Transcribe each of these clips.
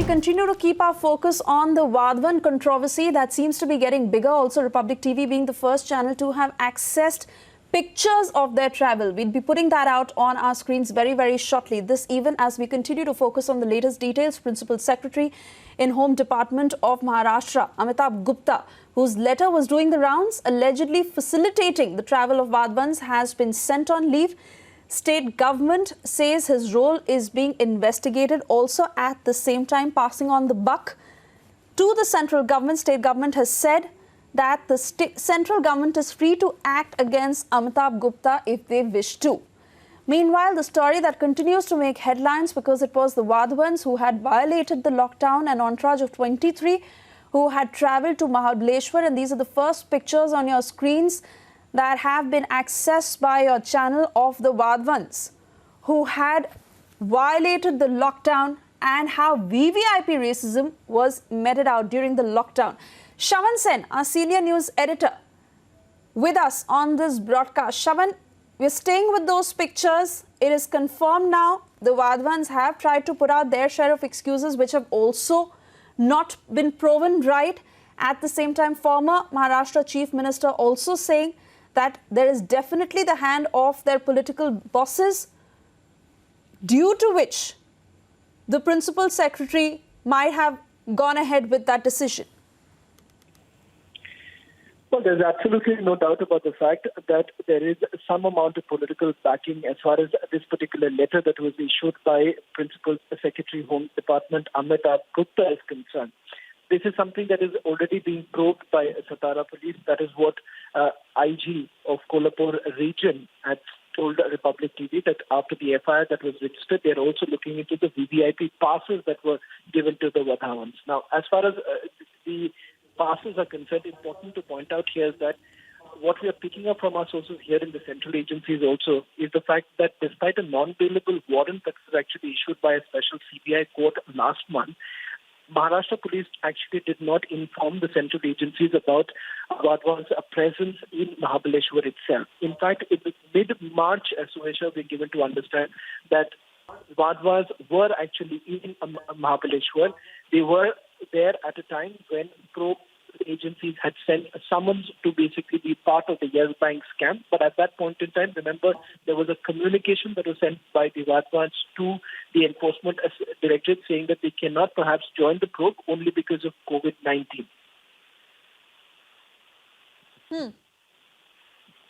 continue to keep our focus on the Wadhawan controversy that seems to be getting bigger. Also, Republic TV being the first channel to have accessed pictures of their travel. We'll be putting that out on our screens very, very shortly. This even as we continue to focus on the latest details. Principal Secretary in Home Department of Maharashtra, Amitabh Gupta, whose letter was doing the rounds, allegedly facilitating the travel of Wadhawans, has been sent on leave. State government says his role is being investigated, also at the same time passing on the buck to the central government. State government has said that the central government is free to act against Amitabh Gupta if they wish to. Meanwhile, the story that continues to make headlines because it was the Wadhawans who had violated the lockdown, an entourage of 23 who had travelled to Mahabaleshwar, and these are the first pictures on your screens that have been accessed by your channel of the Wadhawans who had violated the lockdown and how VVIP racism was meted out during the lockdown. Shravan Sen, our senior news editor, with us on this broadcast. Shravan, we're staying with those pictures. It is confirmed now the Wadhawans have tried to put out their share of excuses which have also not been proven right. At the same time, former Maharashtra Chief Minister also saying that there is definitely the hand of their political bosses, due to which the Principal Secretary might have gone ahead with that decision. Well, there's absolutely no doubt about the fact that there is some amount of political backing as far as this particular letter that was issued by Principal Secretary Home Department Amitabh Gupta is concerned. This is something that is already being probed by Satara Police. That is what IG of Kolhapur region had told Republic TV, that after the FIR that was registered, they're also looking into the VVIP passes that were given to the Wadhawans. Now, as far as the passes are concerned, important to point out here is that what we are picking up from our sources here in the central agencies also is the fact that despite a non-bailable warrant that was actually issued by a special CBI court last month, Maharashtra Police actually did not inform the central agencies about Wadhawan's presence in Mahabaleshwar itself. In fact, in mid-March, as Suhesha, we given to understand that Wadhawans were actually in Mahabaleshwar. They were there at a time when probe agencies had sent a summons to basically be part of the Yes Bank scam. But at that point in time, remember, there was a communication that was sent by the Wadhawans to the Enforcement Directorate saying that they cannot perhaps join the probe only because of COVID-19.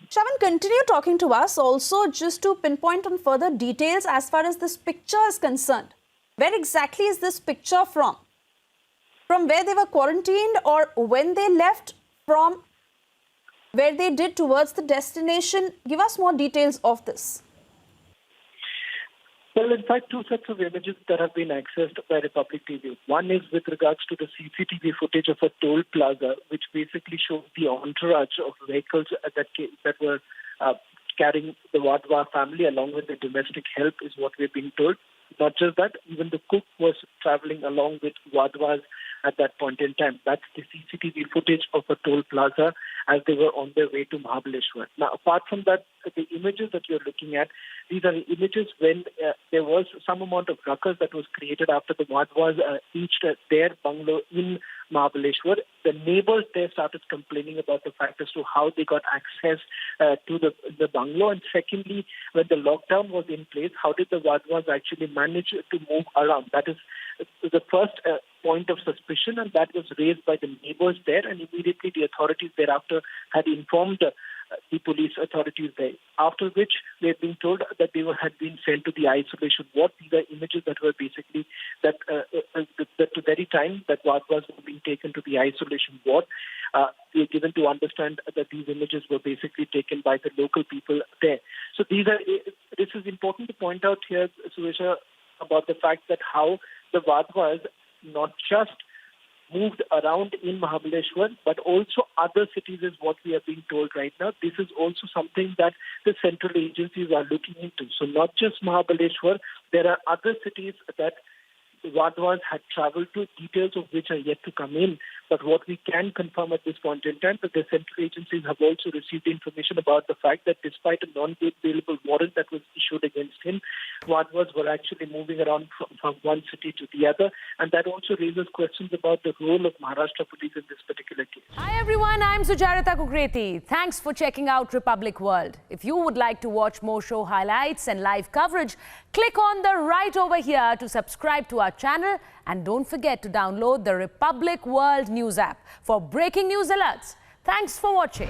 Shravan, continue talking to us also just to pinpoint on further details as far as this picture is concerned. Where exactly is this picture from? From where they were quarantined or when they left, from where they did towards the destination? Give us more details of this. Well, in fact, two sets of images that have been accessed by Republic TV. One is with regards to the CCTV footage of a toll plaza, which basically shows the entourage of vehicles that were carrying the Wadhawan family along with the domestic help, is what we're being told. Not just that, even the cook was traveling along with Wadhawans at that point in time. That's the CCTV footage of a toll plaza as they were on their way to Mahabaleshwar. Now, apart from that, the images that you're looking at, these are the images when there was some amount of ruckus that was created after the Wadhawans reached their bungalow in Mahabaleshwar. The neighbors there started complaining about the fact as to how they got access to the bungalow. And secondly, when the lockdown was in place, how did the Wadhawans actually manage to move around? That is the first point of suspicion, and that was raised by the neighbors there, and immediately the authorities thereafter had informed the police authorities there. After which they had been told that they had been sent to the isolation ward. These are images that were basically that the very time that Wadhawans were being taken to the isolation ward, we are given to understand that these images were basically taken by the local people there. So this is important to point out here, Suhesha, about the fact that how the Wadhawans not just moved around in Mahabaleshwar, but also other cities is what we are being told right now. This is also something that the central agencies are looking into. So not just Mahabaleshwar, there are other cities that Wadhawans had traveled to, details of which are yet to come in. But what we can confirm at this point in time that the central agencies have also received information about the fact that despite a non-bailable warrant that was issued against him, Wadhwas were actually moving around from one city to the other. And that also raises questions about the role of Maharashtra police in this particular case. Hi everyone, I'm Sujarita Kukreti. Thanks for checking out Republic World. If you would like to watch more show highlights and live coverage, click on the right over here to subscribe to our channel, and don't forget to download the Republic World News app for breaking news alerts. Thanks for watching.